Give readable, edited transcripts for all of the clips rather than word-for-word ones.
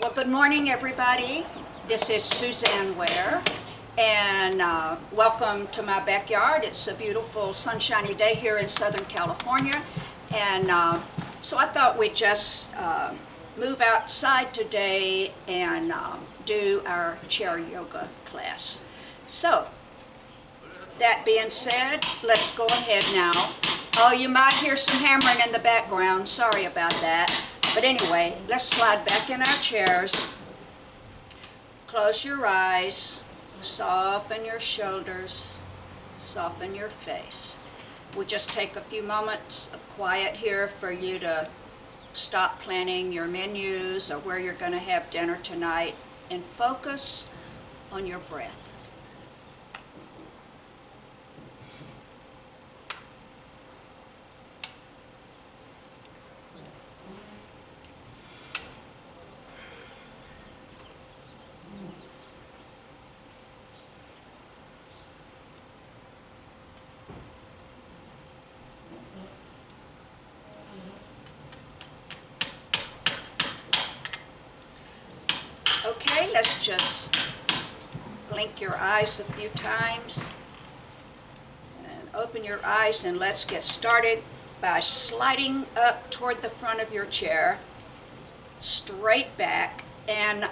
Well, good morning, everybody. This is Suzanne Ware, and welcome to my backyard. It's a beautiful, sunshiny day here in Southern California, and so I thought we'd just move outside today and do our chair yoga class. So, that being said, let's go ahead now. Oh, you might hear some hammering in the background. Sorry about that. But anyway, let's slide back in our chairs. Close your eyes. Soften your shoulders. Soften your face. We'll just take a few moments of quiet here for you to stop planning your menus or where you're going to have dinner tonight and focus on your breath. Okay, let's just blink your eyes a few times and open your eyes, and let's get started by sliding up toward the front of your chair, straight back, and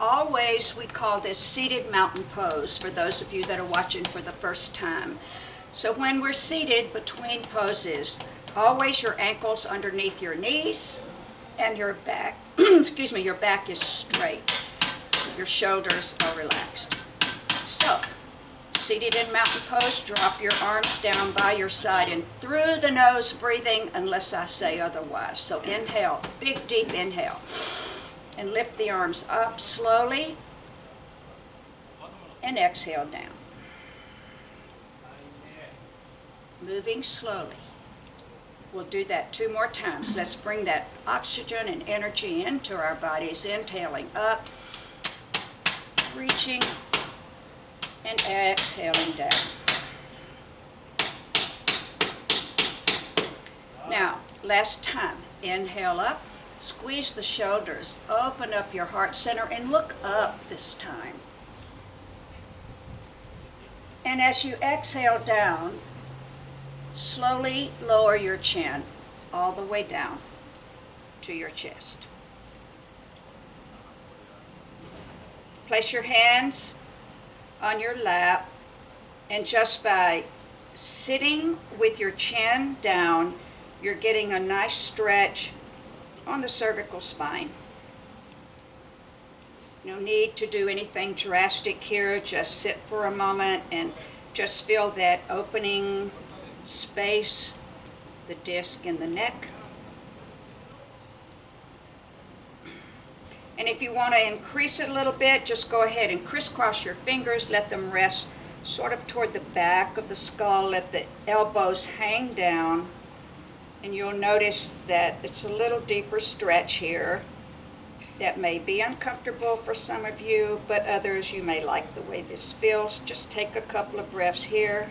always we call this seated mountain pose for those of you that are watching for the first time. So when we're seated between poses, always your ankles underneath your knees and your back, excuse me, your back is straight. Your shoulders are relaxed. So, seated in mountain pose, drop your arms down by your side and through the nose, breathing unless I say otherwise. So inhale, big deep inhale, and lift the arms up slowly and exhale down. Moving slowly. We'll do that 2 more times. Let's bring that oxygen and energy into our bodies, inhaling up, reaching, and exhaling down. Now, last time. Inhale up, squeeze the shoulders, open up your heart center, and look up this time. And as you exhale down, slowly lower your chin all the way down to your chest. Place your hands on your lap, and just by sitting with your chin down, you're getting a nice stretch on the cervical spine. No need to do anything drastic here. Just sit for a moment and just feel that opening space, the disc in the neck. And if you want to increase it a little bit, just go ahead and crisscross your fingers, let them rest sort of toward the back of the skull, let the elbows hang down, and you'll notice that it's a little deeper stretch here. That may be uncomfortable for some of you, but others you may like the way this feels. Just take a couple of breaths here.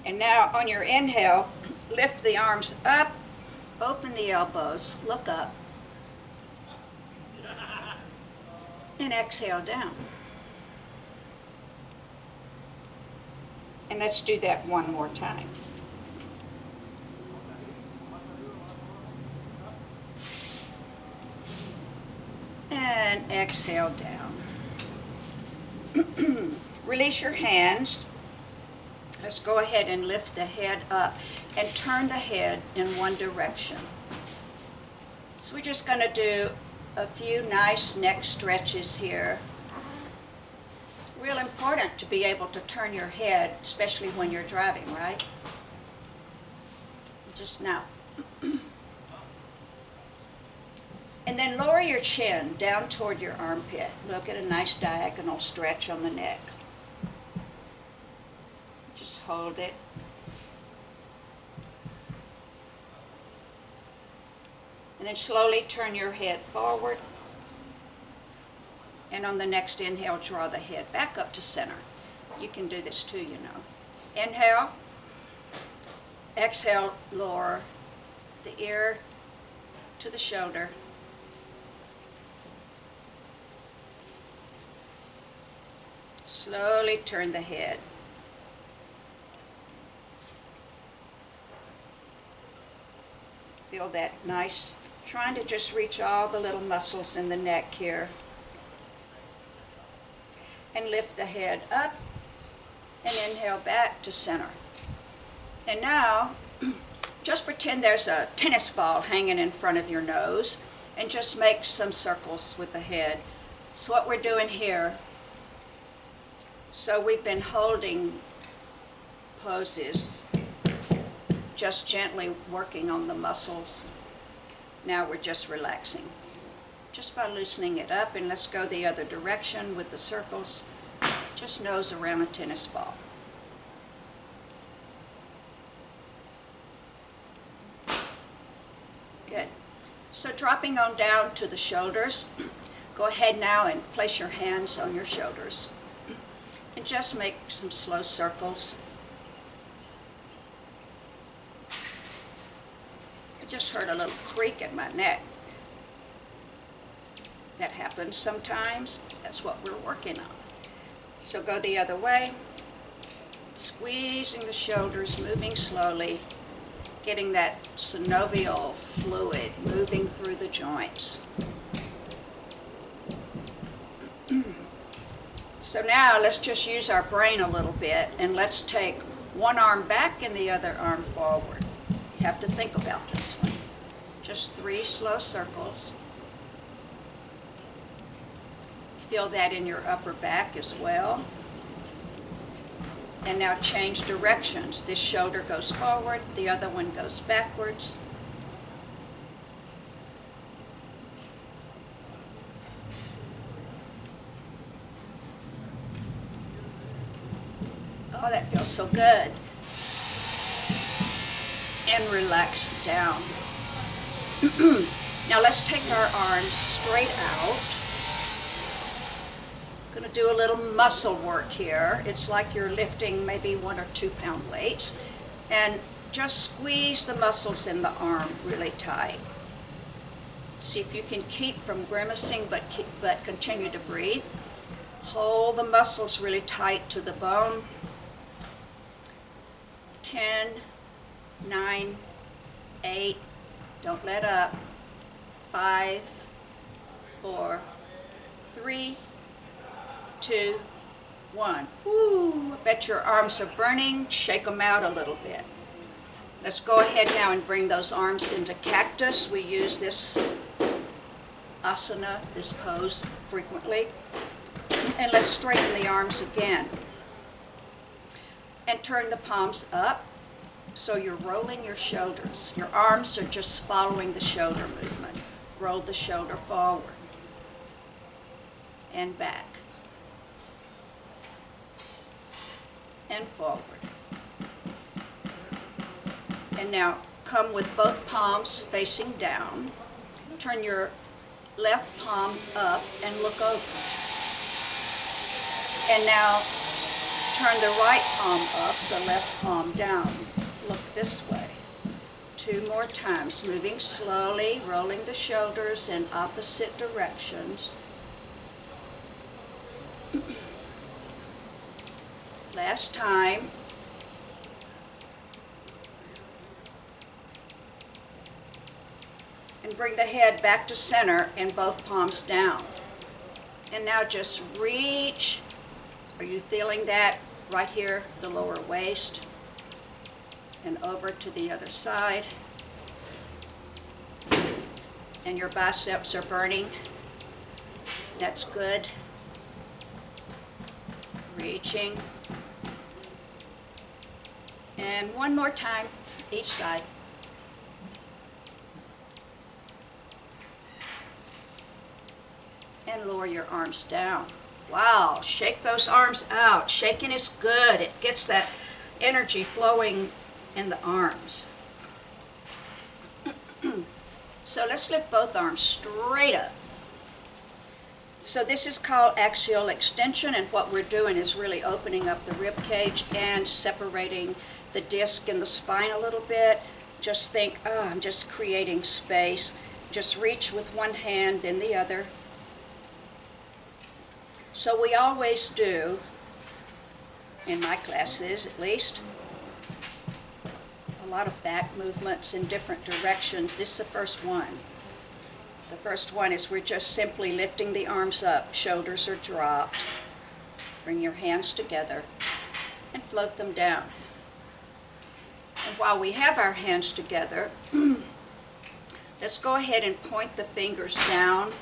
And now on your inhale, lift the arms up, open the elbows, look up, and exhale down. And let's do that 1 more time. And exhale down. Release your hands. Let's go ahead and lift the head up and turn the head in one direction. So we're just going to do a few nice neck stretches here. Real important to be able to turn your head, especially when you're driving, right? Just now. And then lower your chin down toward your armpit. Look at a nice diagonal stretch on the neck. Just hold it. And then slowly turn your head forward. And on the next inhale, draw the head back up to center. You can do this too, you know. Inhale. Exhale, lower the ear to the shoulder. Slowly turn the head. Feel that nice, trying to just reach all the little muscles in the neck here. And lift the head up and inhale back to center. And now, just pretend there's a tennis ball hanging in front of your nose and just make some circles with the head. So what we're doing here, so we've been holding poses, just gently working on the muscles. Now we're just relaxing, just by loosening it up, and let's go the other direction with the circles. Just nose around a tennis ball. Good. So dropping on down to the shoulders, go ahead now and place your hands on your shoulders and just make some slow circles. I just heard a little creak in my neck. That happens sometimes. That's what we're working on. So go the other way, squeezing the shoulders, moving slowly, getting that synovial fluid moving through the joints. So now let's just use our brain a little bit, and let's take one arm back and the other arm forward. You have to think about this one. Just 3 slow circles. Feel that in your upper back as well. And now change directions. This shoulder goes forward, the other one goes backwards. Oh, that feels so good. And relax down. Now let's take our arms straight out. Going to do a little muscle work here. It's like you're lifting maybe 1 or 2 pound weights, and just squeeze the muscles in the arm really tight. See if you can keep from grimacing, but continue to breathe. Hold the muscles really tight to the bone. 10, 9, 8, don't let up. 5, 4, 3, 2, 1. Woo! I bet your arms are burning. Shake them out a little bit. Let's go ahead now and bring those arms into cactus. We use this asana, this pose, frequently. And let's straighten the arms again. And turn the palms up so you're rolling your shoulders. Your arms are just following the shoulder movement. Roll the shoulder forward and back. And forward. And now come with both palms facing down. Turn your left palm up and look over. And now turn the right palm up, the left palm down. Look this way. 2 more times, moving slowly, rolling the shoulders in opposite directions. Last time. And bring the head back to center and both palms down. And now just reach. Are you feeling that right here, the lower waist? And over to the other side. And your biceps are burning. That's good. Reaching. And one more time, each side. And lower your arms down. Wow, shake those arms out. Shaking is good. It gets that energy flowing in the arms. So let's lift both arms straight up. So this is called axial extension, and what we're doing is really opening up the rib cage and separating the disc in the spine a little bit. Just think, oh, I'm just creating space. Just reach with one hand, then the other. So we always do, in my classes at least, a lot of back movements in different directions. This is the first one. The first one is we're just simply lifting the arms up, shoulders are dropped. Bring your hands together and float them down. And while we have our hands together, let's go ahead and point the fingers down.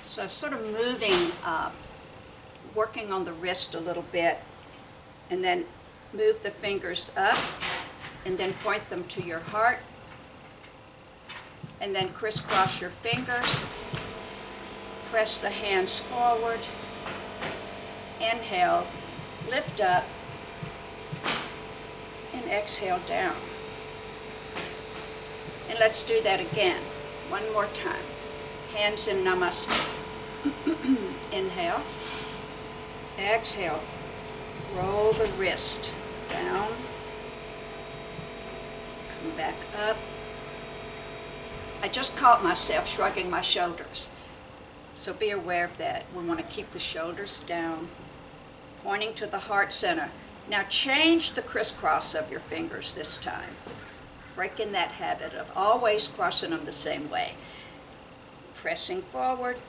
So I'm sort of moving, working on the wrist a little bit, and then move the fingers up, and then point them to your heart, and then crisscross your fingers. Press the hands forward. Inhale, lift up, and exhale down. And let's do that again. One more time. Hands in namaste. Inhale. Exhale. Roll the wrist down. Come back up. I just caught myself shrugging my shoulders. So be aware of that. We want to keep the shoulders down, pointing to the heart center. Now change the crisscross of your fingers this time. Breaking that habit of always crossing them the same way. Pressing forward.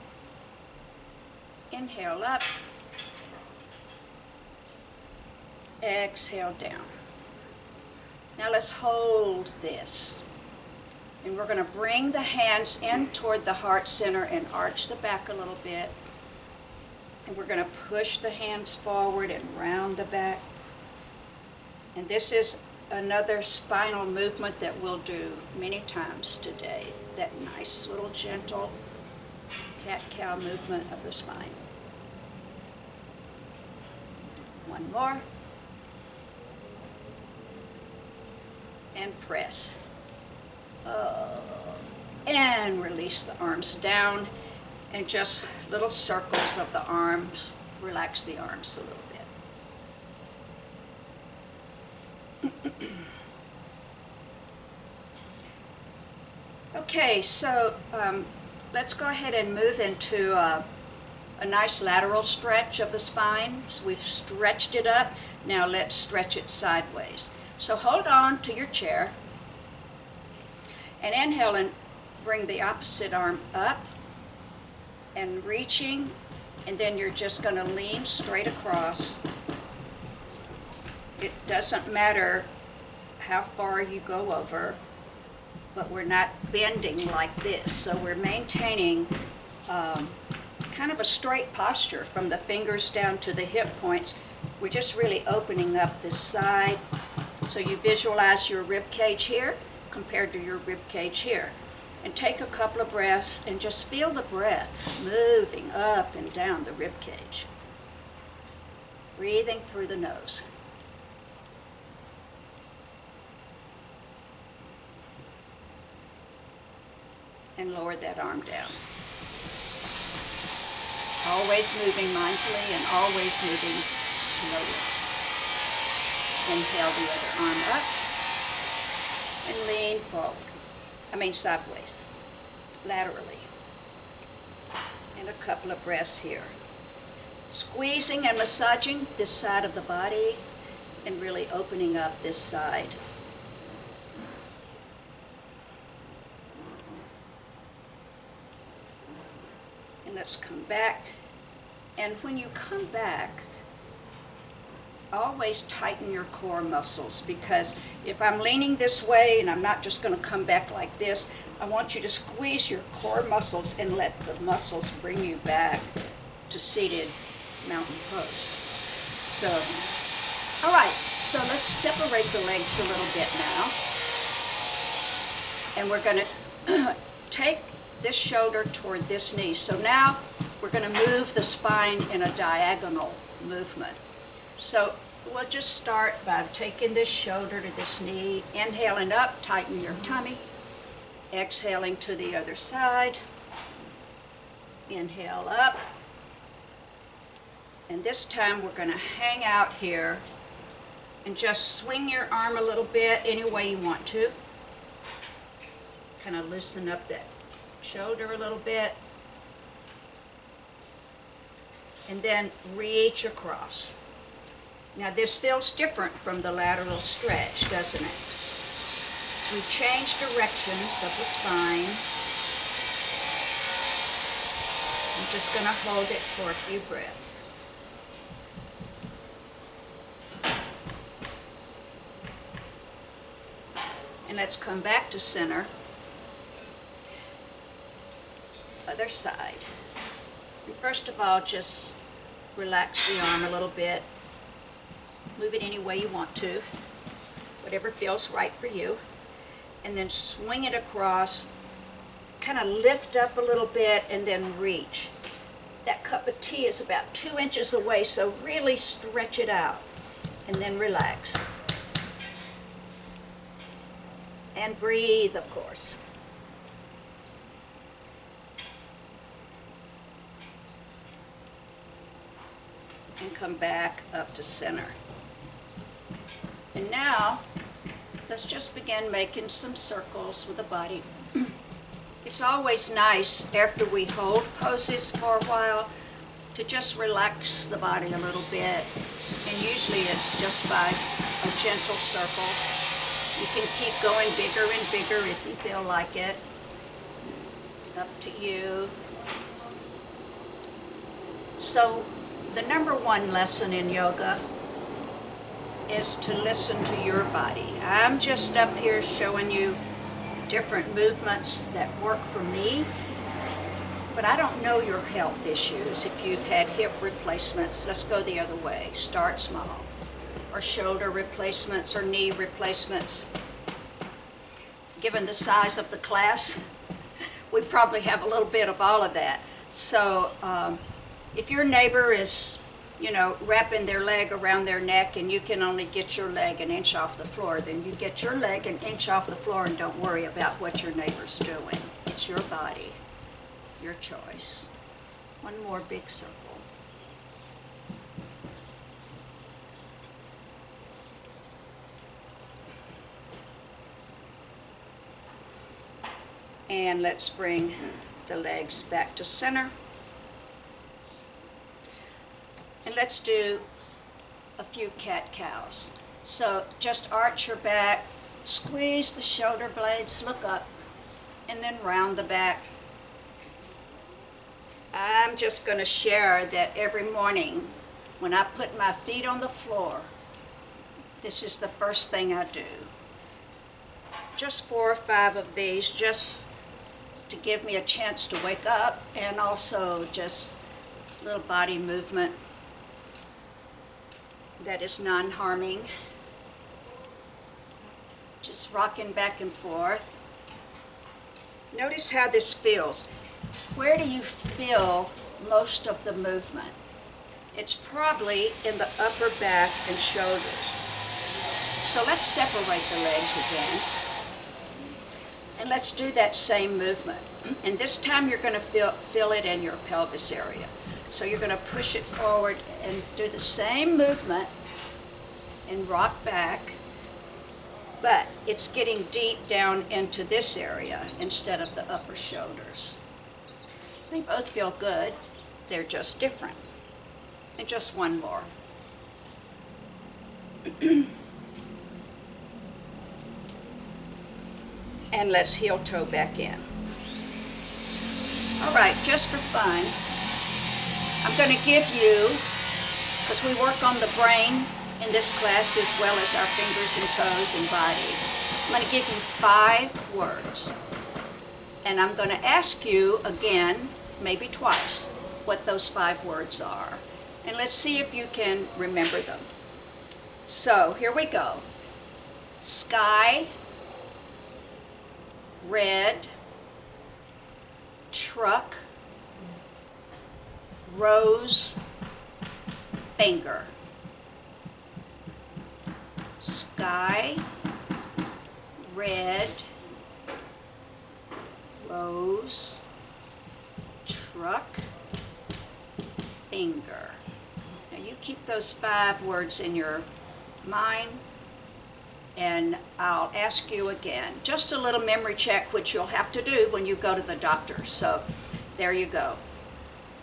Inhale up. Exhale down. Now let's hold this. And we're going to bring the hands in toward the heart center and arch the back a little bit. And we're going to push the hands forward and round the back. And this is another spinal movement that we'll do many times today. That nice little gentle cat-cow movement of the spine. One more. And press. And release the arms down. And just little circles of the arms. Relax the arms a little bit. Okay, so let's go ahead and move into a nice lateral stretch of the spine. So we've stretched it up. Now let's stretch it sideways. So hold on to your chair and inhale and bring the opposite arm up and reaching, and then you're just going to lean straight across. It doesn't matter how far you go over, but we're not bending like this. So we're maintaining kind of a straight posture from the fingers down to the hip points. We're just really opening up this side. So you visualize your rib cage here compared to your rib cage here. And take a couple of breaths and just feel the breath moving up and down the rib cage. Breathing through the nose. And lower that arm down. Always moving mindfully and always moving slowly. Inhale the other arm up and lean forward. Sideways, laterally. And a couple of breaths here. Squeezing and massaging this side of the body and really opening up this side. And let's come back. And when you come back, always tighten your core muscles, because if I'm leaning this way and I'm not just going to come back like this, I want you to squeeze your core muscles and let the muscles bring you back to seated mountain pose. So, all right, so let's separate the legs a little bit now. And we're going to take this shoulder toward this knee. So now we're going to move the spine in a diagonal movement. So we'll just start by taking this shoulder to this knee, inhaling up, tighten your tummy, exhaling to the other side, inhale up, and this time we're going to hang out here And just swing your arm a little bit any way you want to. Kind of loosen up that shoulder a little bit. And then reach across. Now this feels different from the lateral stretch, doesn't it? We've changed directions of the spine. I'm just going to hold it for a few breaths. And let's come back to center. Other side. And first of all, just relax the arm a little bit. Move it any way you want to, whatever feels right for you. And then swing it across, kind of lift up a little bit and then reach. That cup of tea is about 2 inches away, so really stretch it out and then relax. And breathe, of course. And come back up to center. And now, let's just begin making some circles with the body. It's always nice after we hold poses for a while to just relax the body a little bit. And usually it's just by a gentle circle. You can keep going bigger and bigger if you feel like it. Up to you. So the number one lesson in yoga is to listen to your body. I'm just up here showing you different movements that work for me, but I don't know your health issues. If you've had hip replacements, let's go the other way. Start small. Or shoulder replacements or knee replacements. Given the size of the class, we probably have a little bit of all of that. So if your neighbor is, wrapping their leg around their neck and you can only get your leg an inch off the floor, then you get your leg an inch off the floor and don't worry about what your neighbor's doing. It's your body, your choice. One more big circle. And let's bring the legs back to center. And let's do a few cat-cows. So just arch your back, squeeze the shoulder blades, look up, and then round the back. I'm just going to share that every morning when I put my feet on the floor, this is the first thing I do. Just 4 or 5 of these, just to give me a chance to wake up, and also just a little body movement that is non-harming. Just rocking back and forth. Notice how this feels. Where do you feel most of the movement? It's probably in the upper back and shoulders. So let's separate the legs again. And let's do that same movement. And this time you're going to feel it in your pelvis area. So you're going to push it forward and do the same movement and rock back. But it's getting deep down into this area instead of the upper shoulders. They both feel good. They're just different. And just one more. And let's heel toe back in. All right, just for fun, I'm going to give you, because we work on the brain in this class as well as our fingers and toes and body, I'm going to give you 5 words. And I'm going to ask you again, maybe twice, what those 5 words are. And let's see if you can remember them. So here we go. Sky, red, truck, rose, finger. Sky, red, rose, truck, finger. Now you keep those 5 words in your mine, and I'll ask you again. Just a little memory check, which you'll have to do when you go to the doctor. So there you go.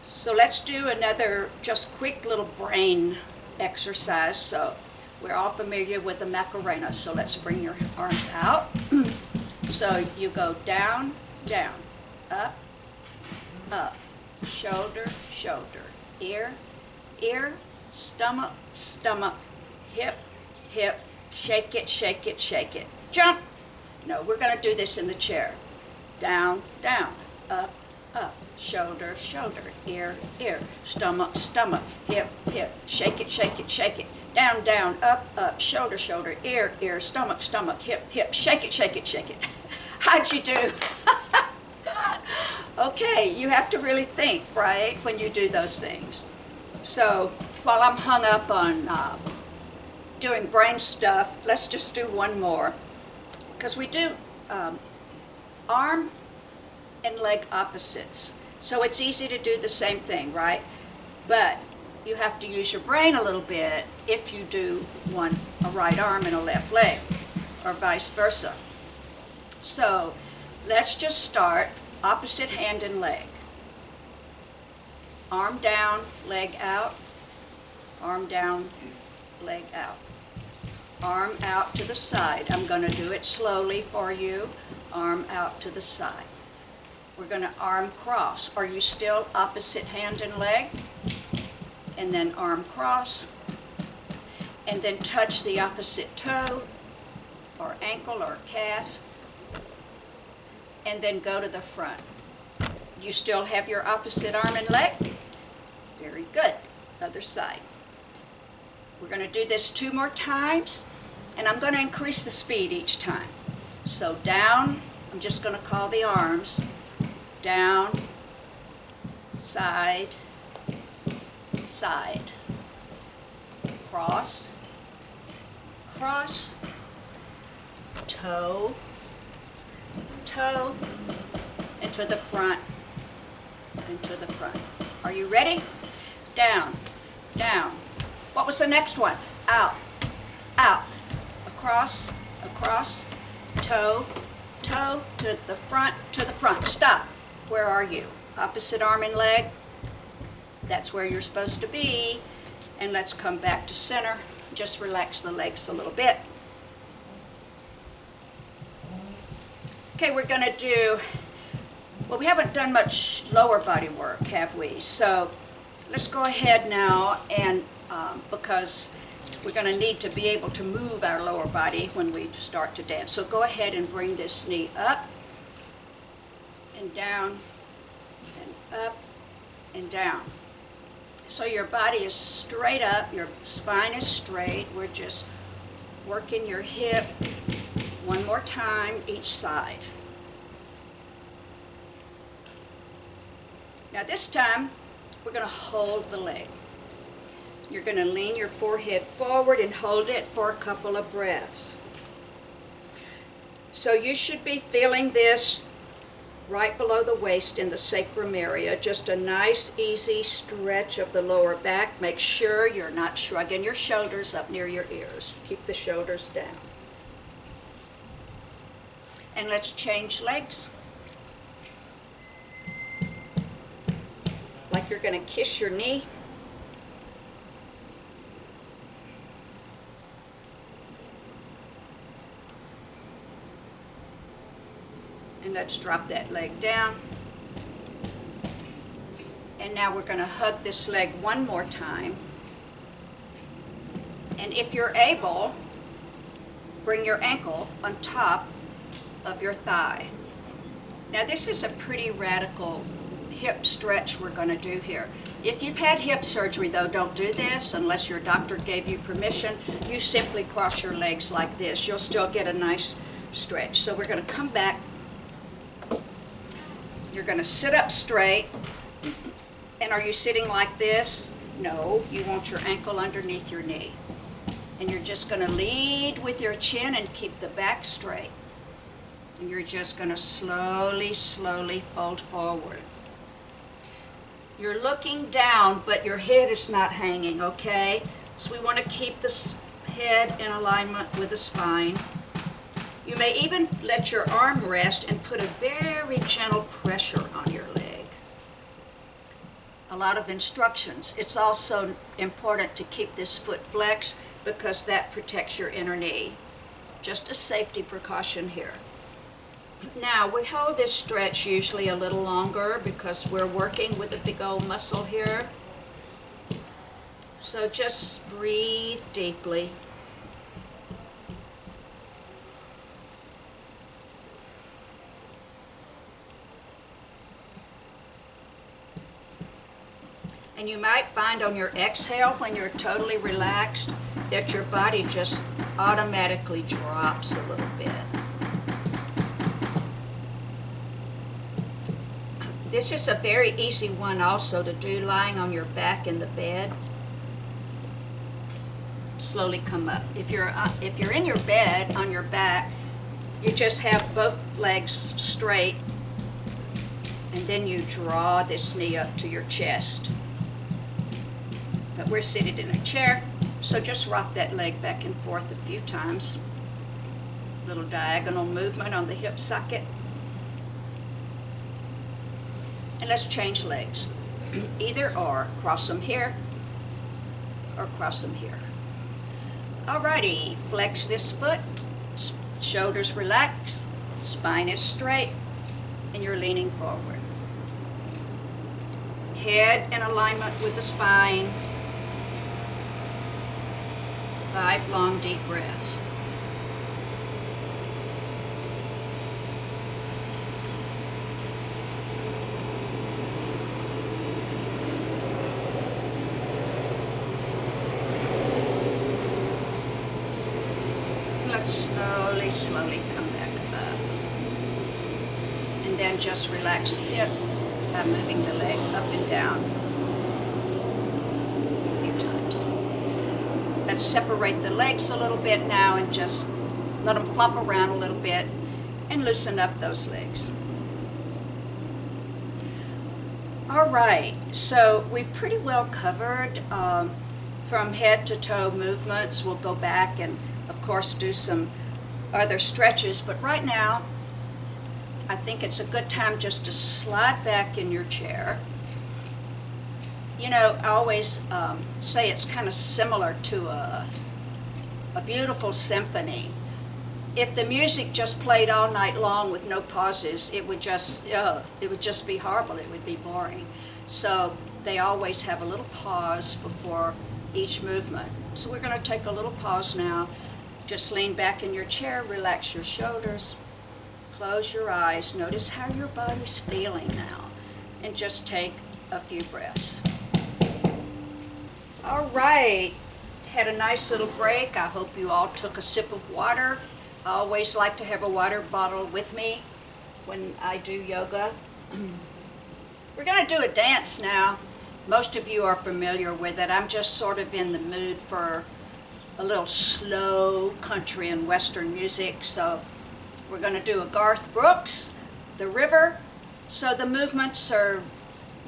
So let's do another just quick little brain exercise. So we're all familiar with the Macarena, so let's bring your arms out. So you go down, down, up, up, shoulder, shoulder, ear, ear, stomach, stomach, hip, hip, shake it, shake it, shake it. Jump! No, we're going to do this in the chair. Down, down, up, up, shoulder, shoulder, ear, ear, stomach, stomach, hip, hip, shake it, shake it, shake it. Down, down, up, up, shoulder, shoulder, ear, ear, stomach, stomach, hip, hip, shake it, shake it, shake it. How'd you do? Okay, you have to really think, right, when you do those things. So while I'm hung up on doing brain stuff, let's just do one more. Because we do arm and leg opposites. So it's easy to do the same thing, right? But you have to use your brain a little bit if you do a right arm and a left leg, or vice versa. So let's just start opposite hand and leg. Arm down, leg out. Arm down, leg out. Arm out to the side. I'm going to do it slowly for you. Arm out to the side. We're going to arm cross. Are you still opposite hand and leg? And then arm cross. And then touch the opposite toe or ankle or calf. And then go to the front. You still have your opposite arm and leg? Very good. Other side. We're going to do this 2 more times, and I'm going to increase the speed each time. So down, I'm just going to call the arms. Down, side, side. Cross, cross, toe, toe, and to the front, and to the front. Are you ready? Down, down. What was the next one? Out, out, across, across, toe, toe, to the front, to the front. Stop. Where are you? Opposite arm and leg. That's where you're supposed to be. And let's come back to center. Just relax the legs a little bit. Okay, we're going to do, well, we haven't done much lower body work, have we? So let's go ahead now, and because we're going to need to be able to move our lower body when we start to dance. So go ahead and bring this knee up and down and up and down. So your body is straight up, your spine is straight. We're just working your hip. One more time, each side. Now this time, we're going to hold the leg. You're going to lean your forehead forward and hold it for a couple of breaths. So you should be feeling this right below the waist in the sacrum area. Just a nice, easy stretch of the lower back. Make sure you're not shrugging your shoulders up near your ears. Keep the shoulders down. And let's change legs. Like you're going to kiss your knee. And let's drop that leg down. And now we're going to hug this leg one more time. And if you're able, bring your ankle on top of your thigh. Now this is a pretty radical hip stretch we're going to do here. If you've had hip surgery though, don't do this unless your doctor gave you permission. You simply cross your legs like this. You'll still get a nice stretch. So we're going to come back. You're going to sit up straight. And are you sitting like this? No, you want your ankle underneath your knee. And you're just going to lead with your chin and keep the back straight. And you're just going to slowly, slowly fold forward. You're looking down, but your head is not hanging, okay? So we want to keep the head in alignment with the spine. You may even let your arm rest and put a very gentle pressure on your leg. A lot of instructions. It's also important to keep this foot flexed because that protects your inner knee. Just a safety precaution here. Now, we hold this stretch usually a little longer because we're working with a big old muscle here. So just breathe deeply. And you might find on your exhale, when you're totally relaxed, that your body just automatically drops a little bit. This is a very easy one also to do lying on your back in the bed. Slowly come up. If you're in your bed on your back, you just have both legs straight, and then you draw this knee up to your chest. But we're seated in a chair, so just rock that leg back and forth a few times. Little diagonal movement on the hip socket. And let's change legs. Either or, cross them here or cross them here. Alrighty, flex this foot, shoulders relax, spine is straight, and you're leaning forward. Head in alignment with the spine. 5 long, deep breaths. Let's slowly come back up. And then just relax the hip by moving the leg up and down a few times. Let's separate the legs a little bit now and just let them flop around a little bit and loosen up those legs. All right, so we've pretty well covered from head to toe movements. We'll go back and, of course, do some other stretches, but right now, I think it's a good time just to slide back in your chair. You know, I always say it's kind of similar to a beautiful symphony. If the music just played all night long with no pauses, it would just be horrible. It would be boring. So they always have a little pause before each movement. So we're going to take a little pause now. Just lean back in your chair, relax your shoulders, close your eyes, notice how your body's feeling now, and just take a few breaths. All right, had a nice little break. I hope you all took a sip of water. I always like to have a water bottle with me when I do yoga. We're going to do a dance now. Most of you are familiar with it. I'm just sort of in the mood for a little slow country and western music, so we're going to do a Garth Brooks, The River. So the movements are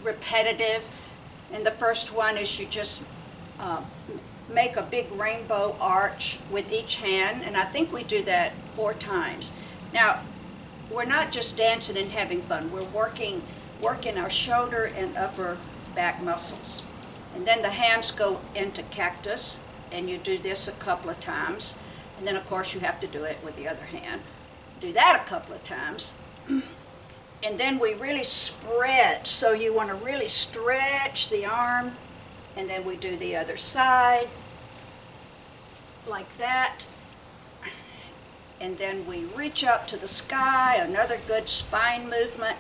repetitive, and the first one is you just make a big rainbow arch with each hand, and I think we do that 4 times. Now, we're not just dancing and having fun. We're working our shoulder and upper back muscles. And then the hands go into cactus, and you do this a couple of times. And then, of course, you have to do it with the other hand. Do that a couple of times. And then we really spread. So you want to really stretch the arm. And then we do the other side, like that. And then we reach up to the sky, another good spine movement.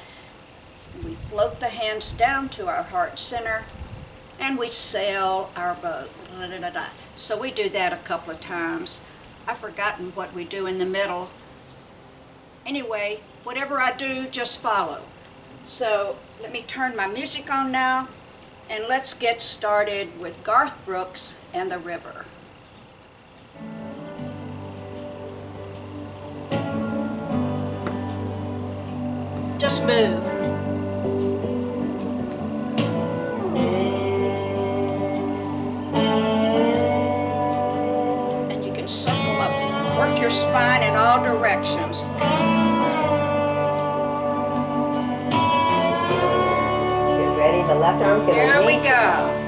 And we float the hands down to our heart center, and we sail our boat. So we do that a couple of times. I've forgotten what we do in the middle. Anyway, whatever I do, just follow. So let me turn my music on now, and let's get started with Garth Brooks and The River. Just move. directions. Get ready, the left arm's gonna Here we reach. go.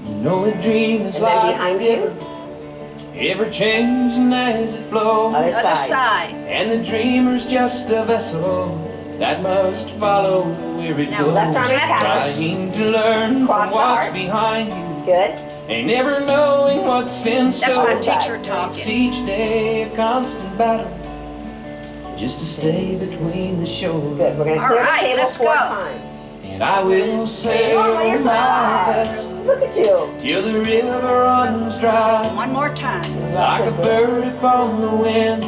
You know a dream is And then like behind a you. river, ever changing as it flows. Other Other side. side. And the dreamer's just a vessel that must follow where it Now goes. left arm in cactus. Trying to learn Cross from the what's heart. behind you, Good. ain't never knowing what's in store. That's my Other side. teacher It's talking. each day a constant battle, just to stay between the shores. Good. We're gonna All clear right, the table let's 4 go. times. And I will sail Oh, you're so my hard. vessel Look at you. till the river runs dry. One more time. Like a bird upon the wind,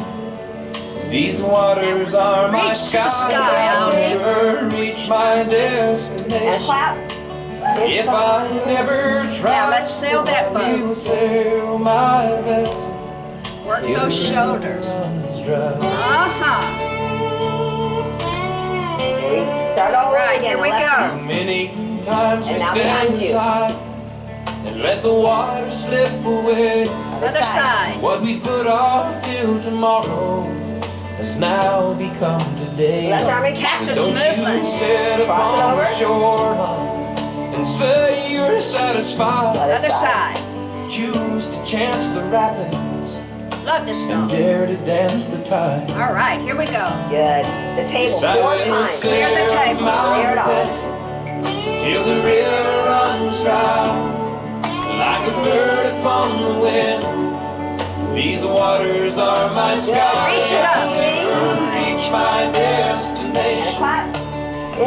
these waters are my Reach to the sky. sky, I'll Alvin. never reach my And destination clap. if I never try. Now let's sail that I will boat. sail my vessel Work till those the river shoulders. runs dry. Uh-huh. We start all over Right, again. here we the left go. arm. Too many times we And now stand behind you. aside and let the water slip away. Other side. What we put off till tomorrow has now become today. Left arm in So cactus. Cactus don't movement. you sit Cross it upon over. the shoreline and say you're satisfied. Other side. Choose to chance the rapids Love this and song. dare to dance the tide. All right, here we go. Good. The table Yes, I 4 will times. Clear the sail table. my Clear it off. vessel till the river runs dry. Like a bird upon the wind, these waters are my sky. Reach it up. I'll never reach my And destination clap.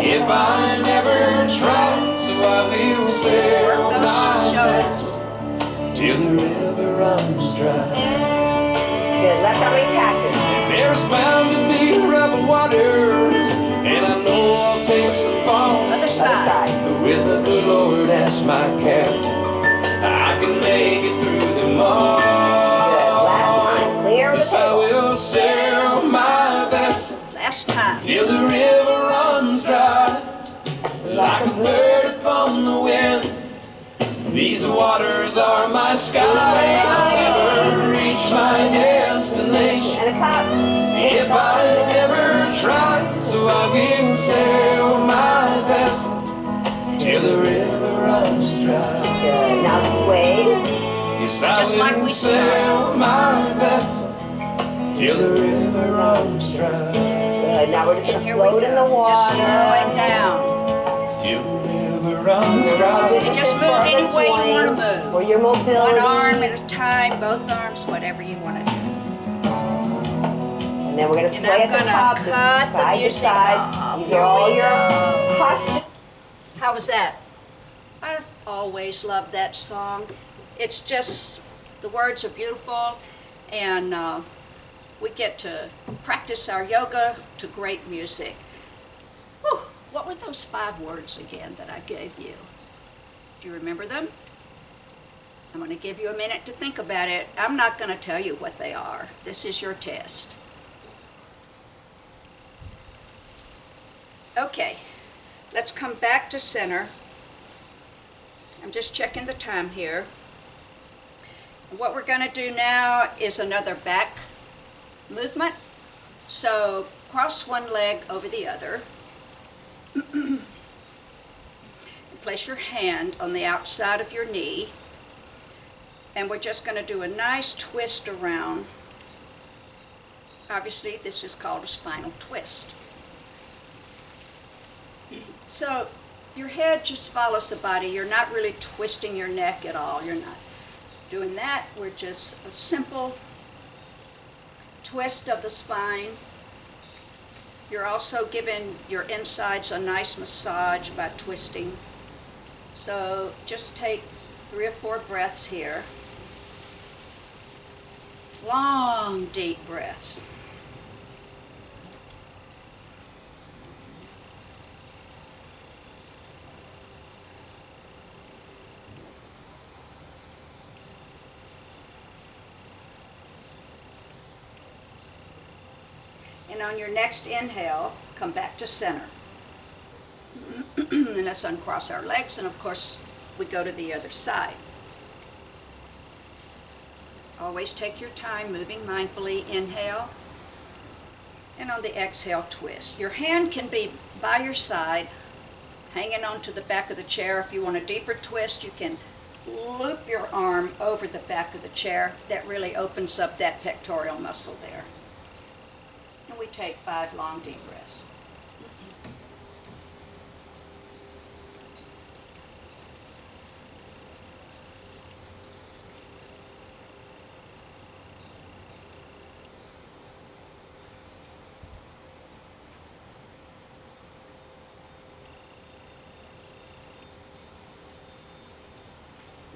if I never try. So I will sail Work those my shoulders. vessel till the river runs dry. Good. Left arm in cactus. There's bound to be rough waters, and I know I'll take some fall. Other Other side. side. But with the good Lord as my captain, I can make it through them all. Good. Last time. Clear the Yes, I table. will sail my vessel Last time. till the river runs dry. Like a bird upon the wind, these waters are my sky. I'll never reach my destination And a clap. if I never try. So I will sail my vessel till the river runs dry. Good. Now sway. Yes, I Just like will we sail my vessel till the river runs dry. Good. Now we're just And gonna here we float in the go. Just slow water. it down. Till the river runs dry. And just move any way you want to move. For your mobility. One arm at a time, both arms, whatever you want to do. And then we're gonna And sway I'm at the gonna top. cut the side to music side. off. These Here are all we your go. posture. How was that? I've always loved that song. It's just, the words are beautiful, and we get to practice our yoga to great music. Whew, what were those 5 words again that I gave you? Do you remember them? I'm going to give you a minute to think about it. I'm not going to tell you what they are. This is your test. Okay, let's come back to center. I'm just checking the time here. And what we're going to do now is another back movement. So cross one leg over the other. And place your hand on the outside of your knee. And we're just going to do a nice twist around. Obviously, this is called a spinal twist. So your head just follows the body. You're not really twisting your neck at all. You're not doing that. We're just a simple twist of the spine. You're also giving your insides a nice massage by twisting. So just take 3 or 4 breaths here. Long, deep breaths. And on your next inhale, come back to center. And let's uncross our legs, and of course, we go to the other side. Always take your time, moving mindfully. Inhale. And on the exhale, twist. Your hand can be by your side, hanging onto the back of the chair. If you want a deeper twist, you can loop your arm over the back of the chair. That really opens up that pectoral muscle there. And we take 5 long deep breaths.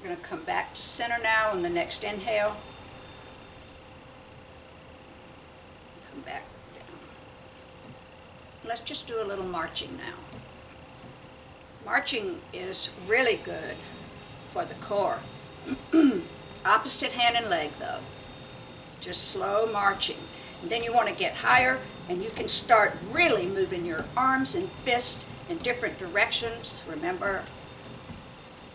We're going to come back to center now on the next inhale. Come back down. Let's just do a little marching now. Marching is really good for the core. Opposite hand and leg though. Just slow marching. And then you want to get higher, and you can start really moving your arms and fists in different directions. Remember,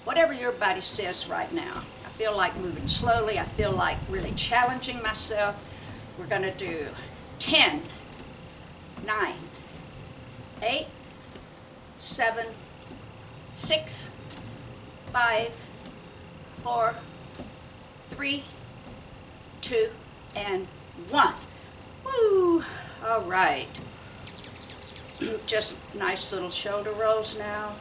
whatever your body says right now. I feel like moving slowly. I feel like really challenging myself. We're going to do 10, 9, 8, 7, 6, 5, 4, 3, 2, and 1. Woo! All right. Just nice little shoulder rolls now.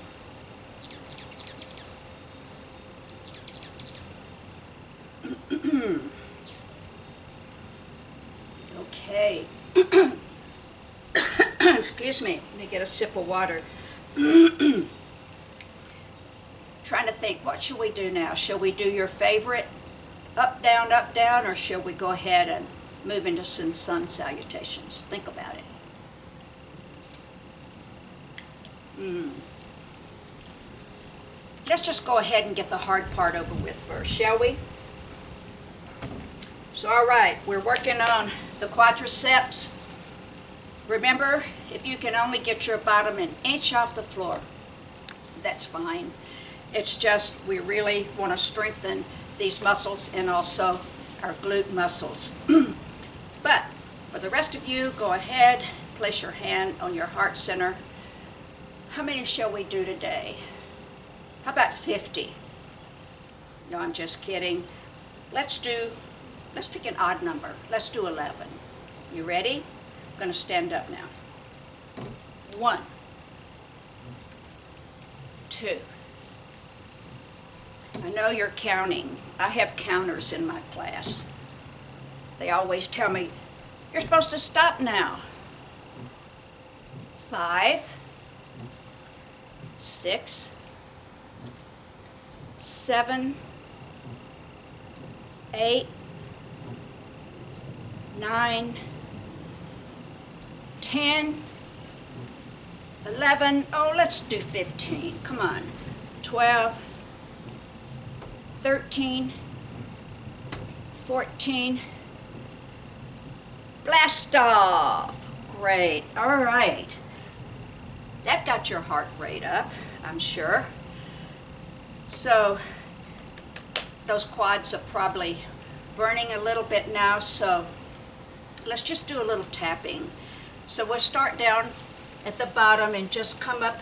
Okay. Excuse me. Let me get a sip of water. Trying to think, what should we do now? Shall we do your favorite up, down, or shall we go ahead and move into some sun salutations? Think about it. Let's just go ahead and get the hard part over with first, shall we? So, all right, we're working on the quadriceps. Remember, if you can only get your bottom an inch off the floor, that's fine. It's just we really want to strengthen these muscles and also our glute muscles. But for the rest of you, go ahead, place your hand on your heart center. How many shall we do today? How about 50? No, I'm just kidding. Let's pick an odd number. Let's do 11. You ready? I'm going to stand up now. 1, 2. I know you're counting. I have counters in my class. They always tell me, you're supposed to stop now. 5, 6, 7, 8, 9, 10, 11, oh, let's do 15. Come on. 12, 13, 14, blast off. Great. All right. That got your heart rate up, I'm sure. So those quads are probably burning a little bit now, so let's just do a little tapping. So we'll start down at the bottom and just come up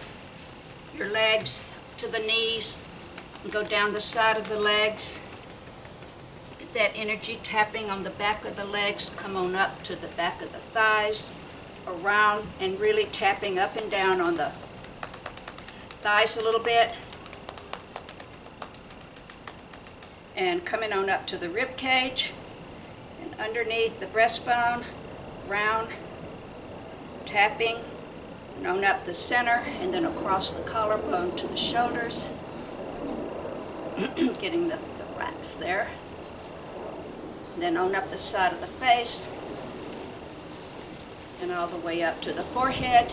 your legs to the knees and go down the side of the legs. Get that energy tapping on the back of the legs. Come on up to the back of the thighs, around, and really tapping up and down on the thighs a little bit. And coming on up to the rib cage and underneath the breastbone, round, tapping, and on up the center, and then across the collarbone to the shoulders, getting the thorax there. And then on up the side of the face, and all the way up to the forehead,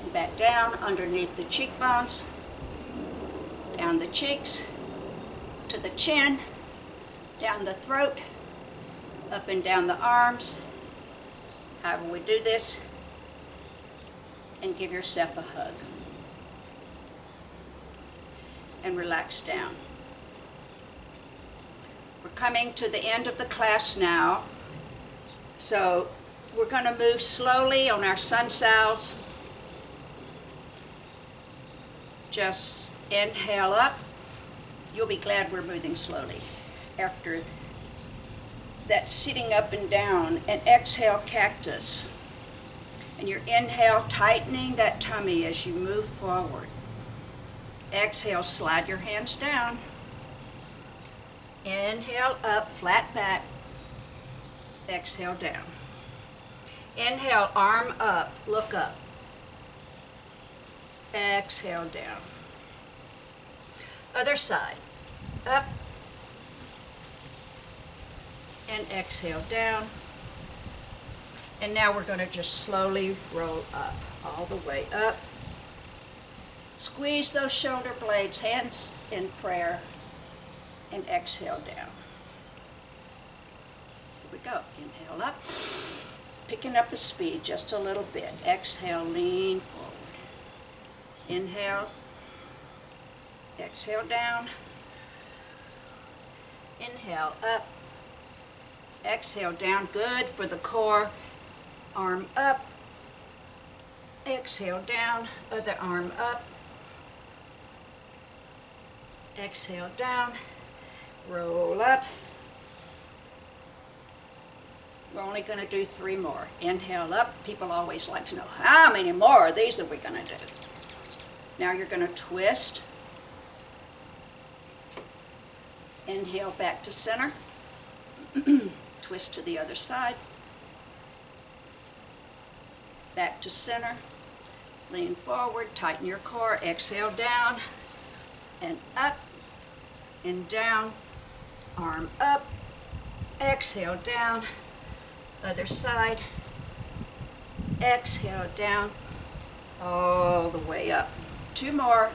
and back down underneath the cheekbones, down the cheeks, to the chin, down the throat, up and down the arms. However we do this, and give yourself a hug. And relax down. We're coming to the end of the class now. So we're going to move slowly on our sun salves. Just inhale up. You'll be glad we're moving slowly. After that sitting up and down, and exhale cactus. And your inhale tightening that tummy as you move forward. Exhale, slide your hands down. Inhale up, flat back. Exhale down. Inhale, arm up, look up. Exhale down. Other side. Up. And exhale down. And now we're going to just slowly roll up, all the way up. Squeeze those shoulder blades, hands in prayer, and exhale down. Here we go. Inhale up. Picking up the speed just a little bit. Exhale, lean forward. Inhale. Exhale down. Inhale up. Exhale down. Good for the core. Arm up. Exhale down. Other arm up. Exhale down. Roll up. We're only going to do 3 more. Inhale up. People always like to know, how many more of these are we going to do? Now you're going to twist. Inhale back to center. Twist to the other side. Back to center. Lean forward. Tighten your core. Exhale down. And up. And down. Arm up. Exhale down. Other side. Exhale down. All the way up. 2 more.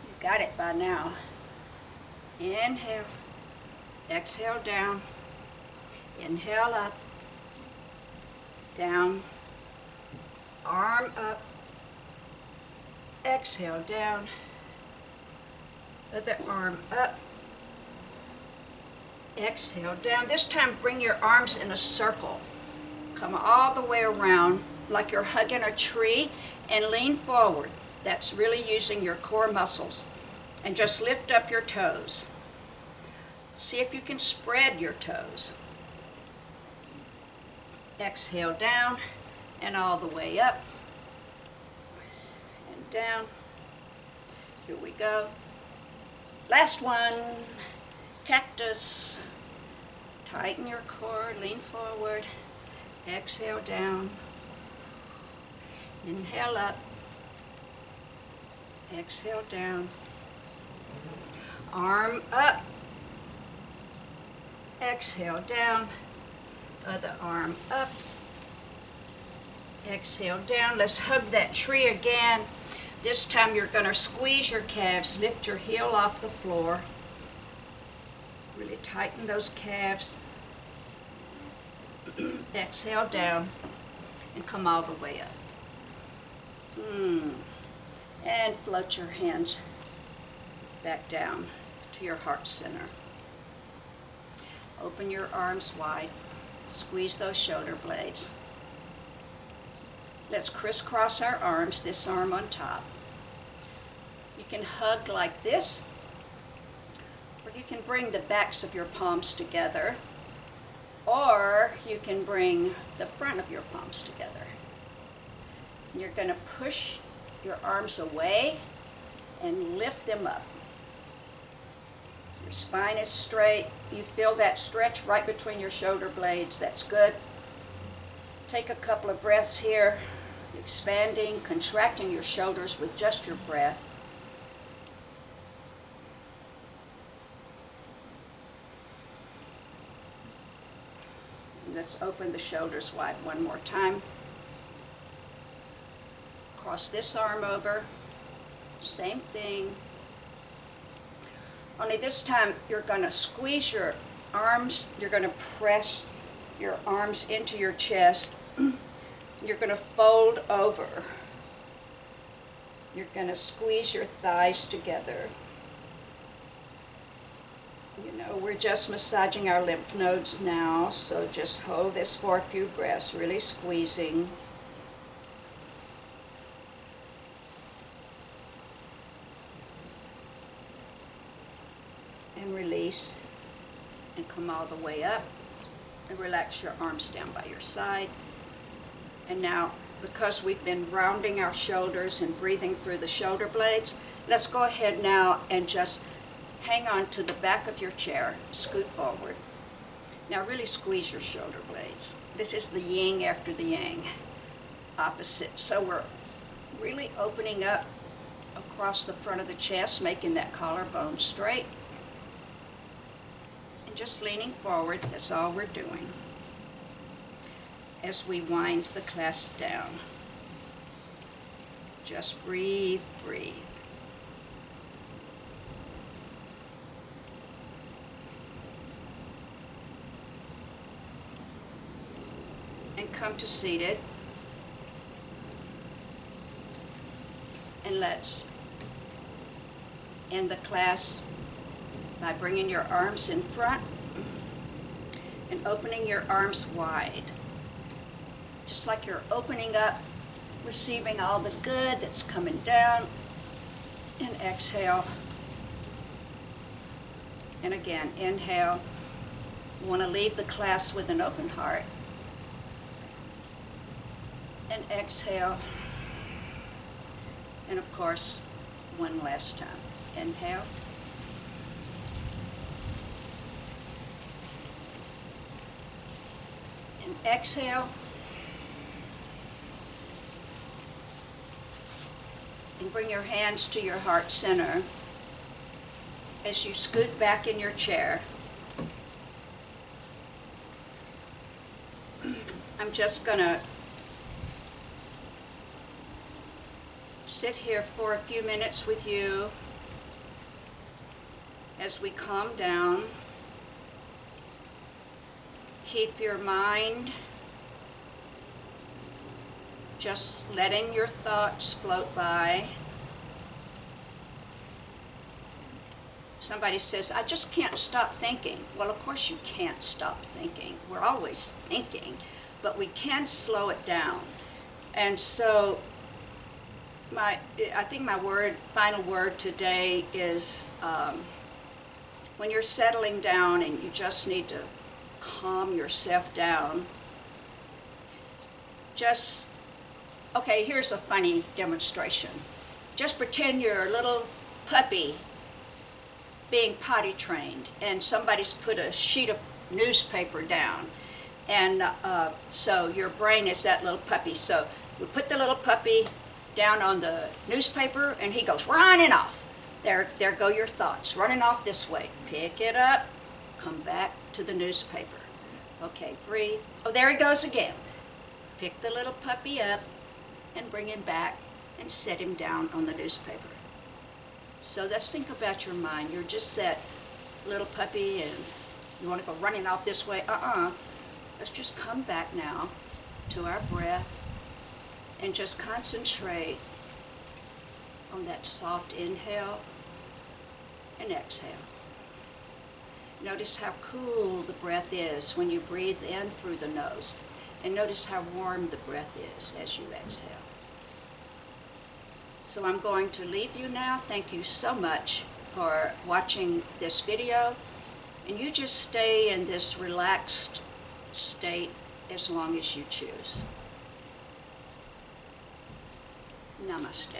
You got it by now. Inhale. Exhale down. Inhale up. Down. Arm up. Exhale down. Other arm up. Exhale down. This time bring your arms in a circle. Come all the way around like you're hugging a tree and lean forward. That's really using your core muscles. And just lift up your toes. See if you can spread your toes. Exhale down and all the way up and down. Here we go. Last one. Cactus. Tighten your core, lean forward. Exhale down. Inhale up. Exhale down. Arm up. Exhale down. Other arm up. Exhale down. Let's hug that tree again. This time you're going to squeeze your calves. Lift your heel off the floor. Really tighten those calves. Exhale down and come all the way up. And float your hands back down to your heart center. Open your arms wide. Squeeze those shoulder blades. Let's crisscross our arms, this arm on top. You can hug like this, or you can bring the backs of your palms together, or you can bring the front of your palms together. And you're going to push your arms away and lift them up. Your spine is straight. You feel that stretch right between your shoulder blades. That's good. Take a couple of breaths here, expanding, contracting your shoulders with just your breath. Let's open the shoulders wide one more time. Cross this arm over. Same thing. Only this time you're going to squeeze your arms. You're going to press your arms into your chest. You're going to fold over. You're going to squeeze your thighs together. You know, we're just massaging our lymph nodes now, so just hold this for a few breaths, really squeezing. And release, and come all the way up, and relax your arms down by your side. And now, because we've been rounding our shoulders and breathing through the shoulder blades, let's go ahead now and just hang on to the back of your chair, scoot forward. Now really squeeze your shoulder blades. This is the yin after the yang, opposite. So we're really opening up across the front of the chest, making that collarbone straight. And just leaning forward, that's all we're doing. As we wind the clasp down. Just breathe, breathe. And come to seated. And let's end the clasp by bringing your arms in front and opening your arms wide. Just like you're opening up, receiving all the good that's coming down. And exhale. And again, inhale. You want to leave the class with an open heart. And exhale. And of course, one last time. Inhale. And exhale. And bring your hands to your heart center as you scoot back in your chair. I'm just going to sit here for a few minutes with you as we calm down. Keep your mind just letting your thoughts float by. Somebody says, I just can't stop thinking. Well, of course you can't stop thinking. We're always thinking, but we can slow it down. And so I think my final word today is when you're settling down and you just need to calm yourself down, just, okay, here's a funny demonstration. Just pretend you're a little puppy being potty trained and somebody's put a sheet of newspaper down. And so your brain is that little puppy. So we put the little puppy down on the newspaper and he goes running off. There go your thoughts, running off this way. Pick it up, come back to the newspaper. Okay, breathe. Oh, there he goes again. Pick the little puppy up and bring him back and set him down on the newspaper. So let's think about your mind. You're just that little puppy and you want to go running off this way. Let's just come back now to our breath and just concentrate on that soft inhale and exhale. Notice how cool the breath is when you breathe in through the nose. And notice how warm the breath is as you exhale. So I'm going to leave you now. Thank you so much for watching this video. And you just stay in this relaxed state as long as you choose. Namaste.